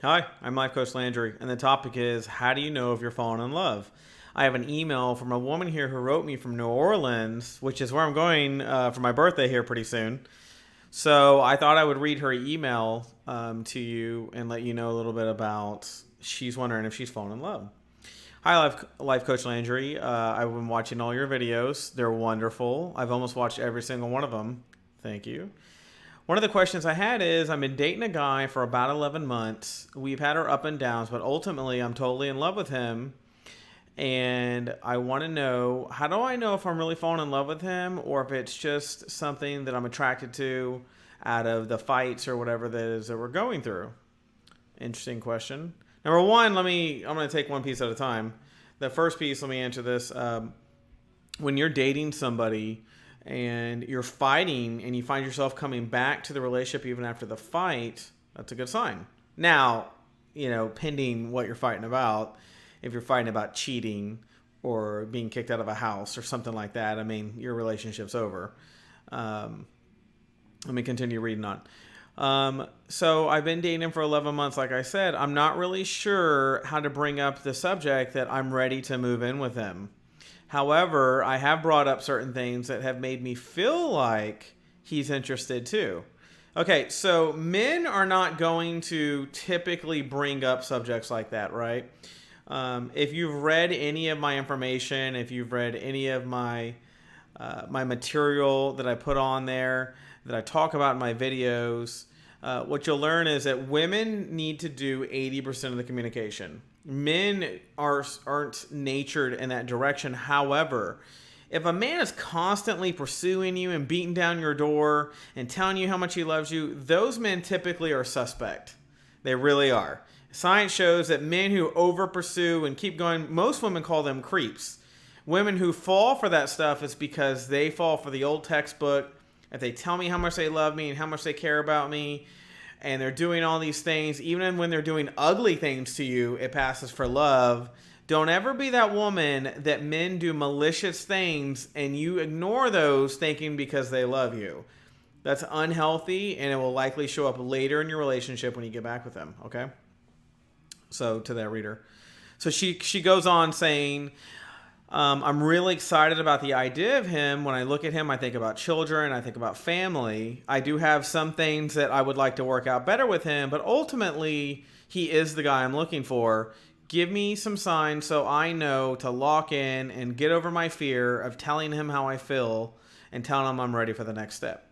Hi, I'm Life Coach Landry, and the topic is how do you know if you're falling in love? I have an email from a woman here who wrote me from New Orleans, which is where I'm going for my birthday here pretty soon. So I thought I would read her email to you and let you know a little bit about she's wondering if she's fallen in love. Hi, Life Coach Landry. I've been watching all your videos. They're wonderful. I've almost watched every single one of them. Thank you. One of the questions I had is I've been dating a guy for about 11 months. We've had our up and downs, but ultimately I'm totally in love with him. And I want to know, how do I know if I'm really falling in love with him or if it's just something that I'm attracted to out of the fights or whatever that is that we're going through? Interesting question. Number one, I'm going to take one piece at a time. The first piece, let me answer this. When you're dating somebody and you're fighting and you find yourself coming back to the relationship even after the fight, that's a good sign. Now, pending what you're fighting about, if you're fighting about cheating or being kicked out of a house or something like that, I mean, your relationship's over. Let me continue reading on. So I've been dating him for 11 months. Like I said, I'm not really sure how to bring up the subject that I'm ready to move in with him. However, I have brought up certain things that have made me feel like he's interested too. Okay, so men are not going to typically bring up subjects like that, right? If you've read any of my information, if you've read any of my material that I put on there, that I talk about in my videos, what you'll learn is that women need to do 80% of the communication. Men aren't natured in that direction. However, if a man is constantly pursuing you and beating down your door and telling you how much he loves you, those men typically are suspect. They really are. Science shows that men who over pursue and keep going, most women call them creeps. Women who fall for that stuff is because they fall for the old textbook. If they tell me how much they love me and how much they care about me, and they're doing all these things, even when they're doing ugly things to you, it passes for love. Don't ever be that woman that men do malicious things and you ignore those thinking because they love you. That's unhealthy, and it will likely show up later in your relationship when you get back with them, okay? So to that reader. So she goes on saying, I'm really excited about the idea of him. When I look at him, I think about children. I think about family. I do have some things that I would like to work out better with him, but ultimately, he is the guy I'm looking for. Give me some signs so I know to lock in and get over my fear of telling him how I feel and telling him I'm ready for the next step.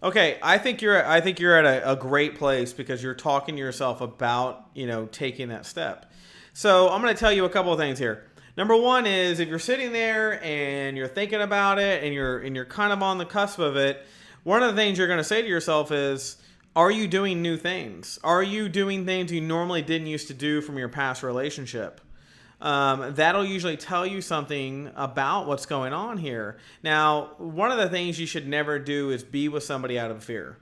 Okay, I think you're at a great place because you're talking to yourself about, taking that step. So I'm going to tell you a couple of things here. Number one is if you're sitting there and you're thinking about it and you're kind of on the cusp of it, one of the things you're going to say to yourself is, are you doing new things? Are you doing things you normally didn't used to do from your past relationship? That'll usually tell you something about what's going on here. Now, one of the things you should never do is be with somebody out of fear.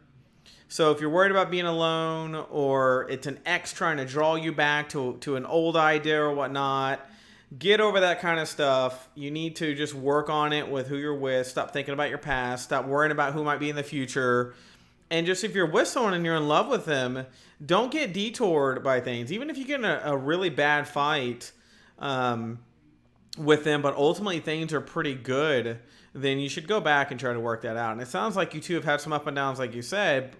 So if you're worried about being alone or it's an ex trying to draw you back to an old idea or whatnot, get over that kind of stuff. You need to just work on it with who you're with. Stop thinking about your past. Stop worrying about who might be in the future. And just if you're with someone and you're in love with them, don't get detoured by things. Even if you get in a really bad fight with them, but ultimately things are pretty good, then you should go back and try to work that out. And it sounds like you two have had some up and downs, like you said,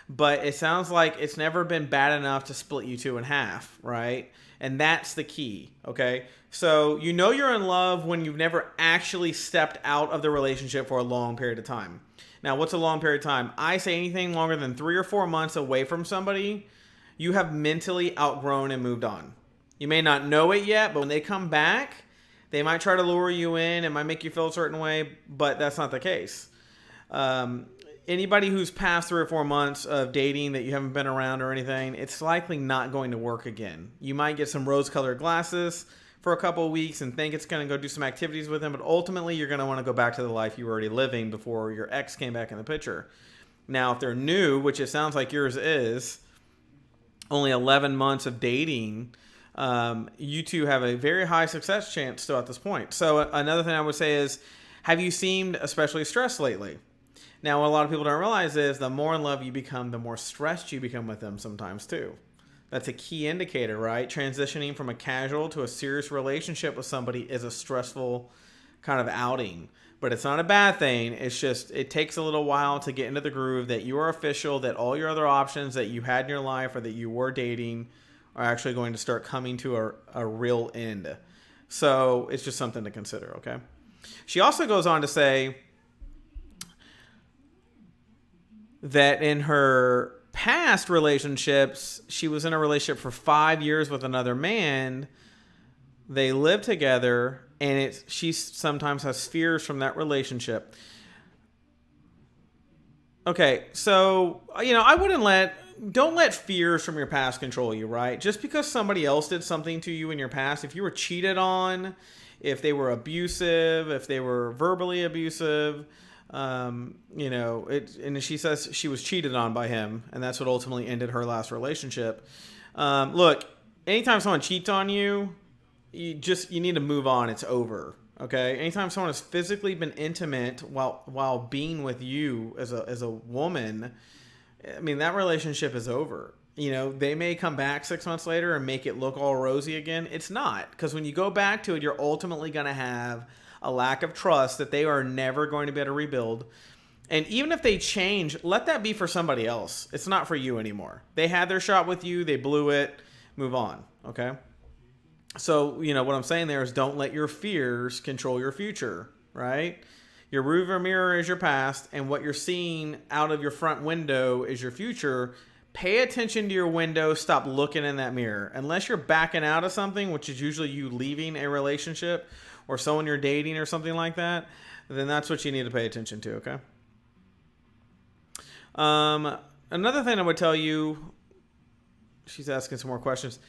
but it sounds like it's never been bad enough to split you two in half, right? And that's the key, okay? So you're in love when you've never actually stepped out of the relationship for a long period of time. Now, what's a long period of time? I say anything longer than 3 or 4 months away from somebody, you have mentally outgrown and moved on. You may not know it yet, but when they come back, they might try to lure you in. It might make you feel a certain way, but that's not the case. Anybody who's past 3 or 4 months of dating that you haven't been around or anything, it's likely not going to work again. You might get some rose-colored glasses for a couple of weeks and think it's going to go do some activities with them, but ultimately you're going to want to go back to the life you were already living before your ex came back in the picture. Now, if they're new, which it sounds like yours is, only 11 months of dating, you two have a very high success chance still at this point. So another thing I would say is, have you seemed especially stressed lately? Now, what a lot of people don't realize is the more in love you become, the more stressed you become with them sometimes too. That's a key indicator, right? Transitioning from a casual to a serious relationship with somebody is a stressful kind of outing. But it's not a bad thing. It's just, it takes a little while to get into the groove that you are official, that all your other options that you had in your life or that you were dating are actually going to start coming to a real end. So it's just something to consider, okay? She also goes on to say that in her past relationships, she was in a relationship for 5 years with another man. They lived together, and she sometimes has fears from that relationship. Okay, so, don't let fears from your past control you, right? Just because somebody else did something to you in your past, if you were cheated on, if they were abusive, if they were verbally abusive, and she says she was cheated on by him, and that's what ultimately ended her last relationship. Look, anytime someone cheats on you, you need to move on. It's over. Okay. Anytime someone has physically been intimate while being with you as a woman, I mean, that relationship is over. They may come back 6 months later and make it look all rosy again. It's not, because when you go back to it, you're ultimately going to have a lack of trust that they are never going to be able to rebuild. And even if they change, let that be for somebody else. It's not for you anymore. They had their shot with you. They blew it. Move on. Okay. So, what I'm saying there is don't let your fears control your future, right? Your rearview mirror is your past, and what you're seeing out of your front window is your future. Pay attention to your window. Stop looking in that mirror. Unless you're backing out of something, which is usually you leaving a relationship or someone you're dating or something like that, then that's what you need to pay attention to, okay? Another thing I would tell you, she's asking some more questions.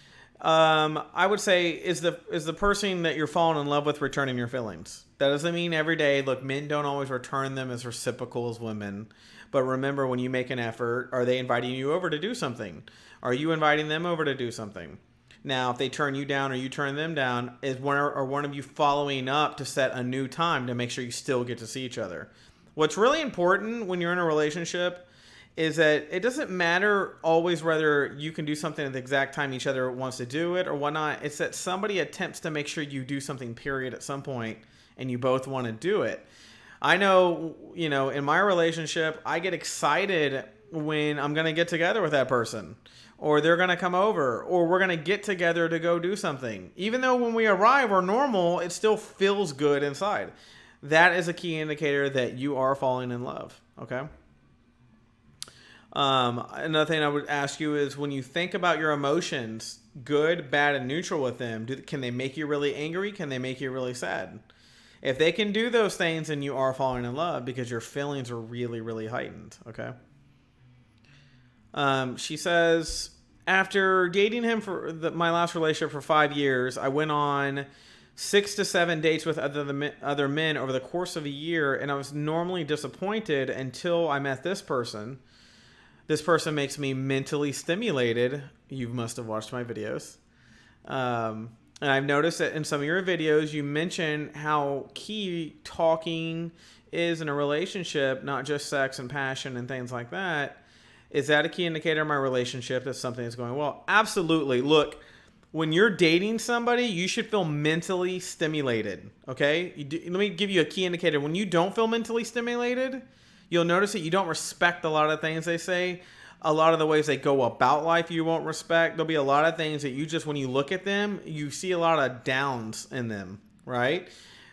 I would say, is the person that you're falling in love with returning your feelings? That doesn't mean every day. Look, men don't always return them as reciprocal as women. But remember, when you make an effort, are they inviting you over to do something? Are you inviting them over to do something? Now, if they turn you down or you turn them down, is one of you following up to set a new time to make sure you still get to see each other? What's really important when you're in a relationship is that it doesn't matter always whether you can do something at the exact time each other wants to do it or whatnot. It's that somebody attempts to make sure you do something, period, at some point, and you both want to do it. I know, in my relationship, I get excited when I'm going to get together with that person, or they're going to come over, or we're going to get together to go do something. Even though when we arrive we're normal, it still feels good inside. That is a key indicator that you are falling in love, okay? Another thing I would ask you is, when you think about your emotions, good, bad, and neutral with them, can they make you really angry? Can they make you really sad? If they can do those things, then you are falling in love because your feelings are really, really heightened. Okay. She says, after dating him for my last relationship for 5 years, I went on 6 to 7 dates with other men over the course of a year, and I was normally disappointed until I met this person. This person makes me mentally stimulated. You must have watched my videos. And I've noticed that in some of your videos, you mention how key talking is in a relationship, not just sex and passion and things like that. Is that a key indicator of my relationship that something is going well? Absolutely. Look, when you're dating somebody, you should feel mentally stimulated, okay? Let me give you a key indicator. When you don't feel mentally stimulated, you'll notice that you don't respect a lot of things they say. A lot of the ways they go about life you won't respect. There'll be a lot of things that you just, when you look at them, you see a lot of downs in them, right?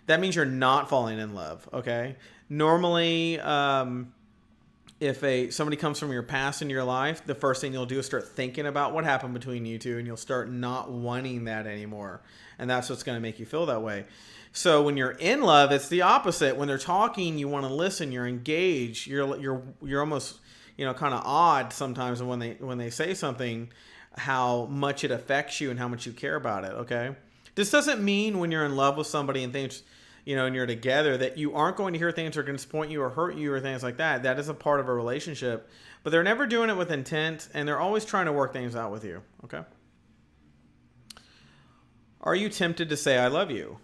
That means you're not falling in love, okay? Normally, if somebody comes from your past in your life, the first thing you'll do is start thinking about what happened between you two, and you'll start not wanting that anymore. And that's what's going to make you feel that way. So when you're in love, it's the opposite. When they're talking, you want to listen, you're engaged, you're almost, kind of odd sometimes when they say something, how much it affects you and how much you care about it, okay? This doesn't mean when you're in love with somebody and things, and you're together, that you aren't going to hear things that are going to disappoint you or hurt you or things like that. That is a part of a relationship. But they're never doing it with intent, and they're always trying to work things out with you, okay? Are you tempted to say I love you?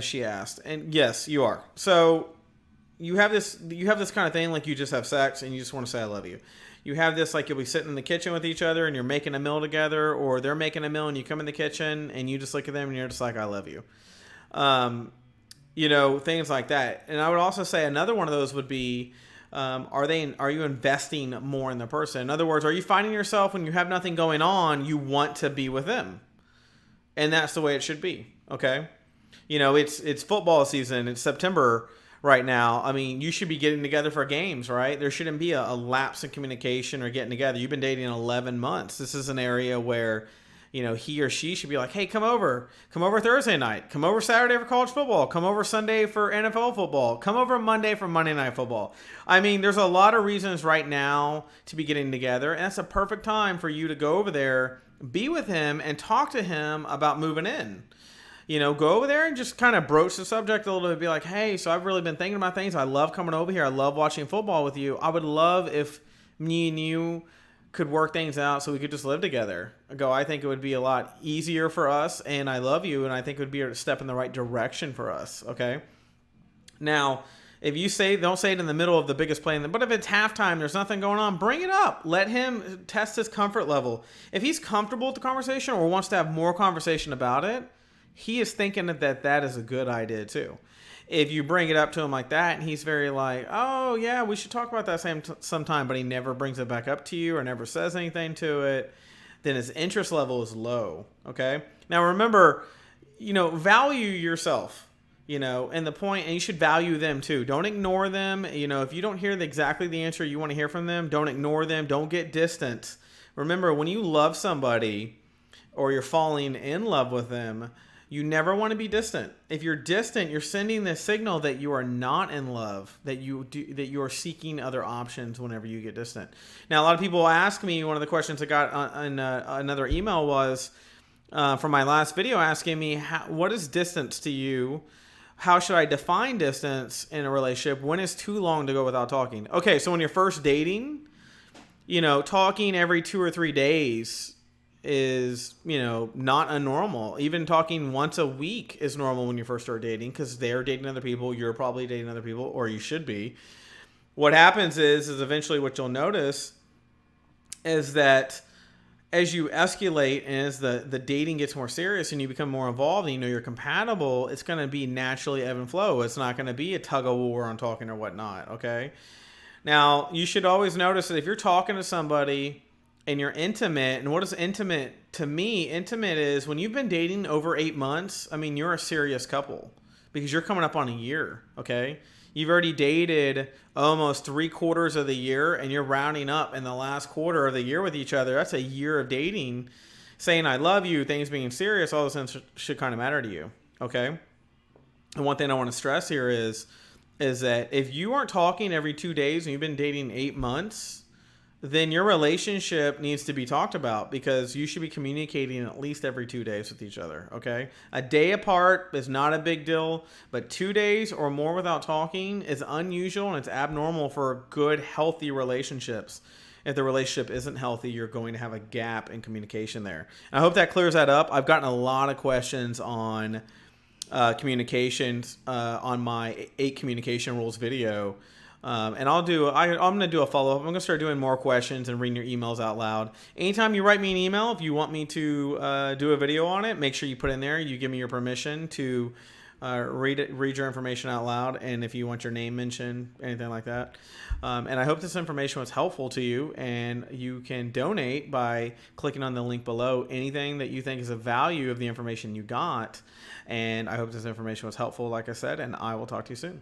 She asked. And yes, you are. So you have this kind of thing, like you just have sex and you just want to say I love you. you have this, like, you'll be sitting in the kitchen with each other and you're making a meal together, or they're making a meal and you come in the kitchen and you just look at them and you're just like, I love you. Things like that. And I would also say another one of those would be, are you investing more in the person? In other words, are you finding yourself when you have nothing going on, you want to be with them? And that's the way it should be. Okay. It's football season. It's September right now. I mean, you should be getting together for games, right? There shouldn't be a lapse in communication or getting together. You've been dating 11 months. This is an area where, he or she should be like, hey, come over Thursday night, come over Saturday for college football, come over Sunday for NFL football, come over Monday for Monday Night Football. I mean, there's a lot of reasons right now to be getting together, and that's a perfect time for you to go over there, be with him, and talk to him about moving in. Go over there and just kind of broach the subject a little bit. Be like, hey, so I've really been thinking about things. I love coming over here. I love watching football with you. I would love if me and you could work things out so we could just live together. I think it would be a lot easier for us, and I love you, and I think it would be a step in the right direction for us, okay? Now, if you don't say it in the middle of the biggest play, but if it's halftime, there's nothing going on, bring it up. Let him test his comfort level. If he's comfortable with the conversation or wants to have more conversation about it, he is thinking that is a good idea too. If you bring it up to him like that and he's very like, oh yeah, we should talk about that sometime, but he never brings it back up to you or never says anything to it, then his interest level is low. Okay. Now remember, value yourself, and the point, and you should value them too. Don't ignore them. If you don't hear exactly the answer you want to hear from them, don't ignore them. Don't get distant. Remember, when you love somebody or you're falling in love with them, you never want to be distant. If you're distant, you're sending this signal that you are not in love, that you are seeking other options whenever you get distant. Now, a lot of people ask me, one of the questions I got on another email was from my last video, asking me, what is distance to you? How should I define distance in a relationship? When is too long to go without talking? Okay, so when you're first dating, talking every 2 or 3 days is, not unnormal. Even talking once a week is normal when you first start dating, because they're dating other people, you're probably dating other people, or you should be. What happens is eventually what you'll notice is that as you escalate and as the dating gets more serious and you become more involved and you're compatible, it's going to be naturally ebb and flow. It's not going to be a tug of war on talking or whatnot, okay? Now, you should always notice that if you're talking to somebody and you're intimate, and what is intimate to me? Intimate is when you've been dating over 8 months, I mean, you're a serious couple because you're coming up on a year, okay? You've already dated almost 3/4 of the year, and you're rounding up in the last quarter of the year with each other. That's a year of dating, saying I love you, things being serious, all those things should kind of matter to you, okay? And one thing I want to stress here is that if you aren't talking every 2 days and you've been dating 8 months, then your relationship needs to be talked about, because you should be communicating at least every 2 days with each other, okay? A day apart is not a big deal, but 2 days or more without talking is unusual, and it's abnormal for good, healthy relationships. If the relationship isn't healthy, you're going to have a gap in communication there. I hope that clears that up. I've gotten a lot of questions on communications on my 8 communication rules video. And I'm going to do a follow-up. I'm going to start doing more questions and reading your emails out loud. Anytime you write me an email, if you want me to do a video on it, make sure you put in there, you give me your permission to read your information out loud, and if you want your name mentioned, anything like that. And I hope this information was helpful to you, and you can donate by clicking on the link below, anything that you think is of value of the information you got. And I hope this information was helpful, like I said, and I will talk to you soon.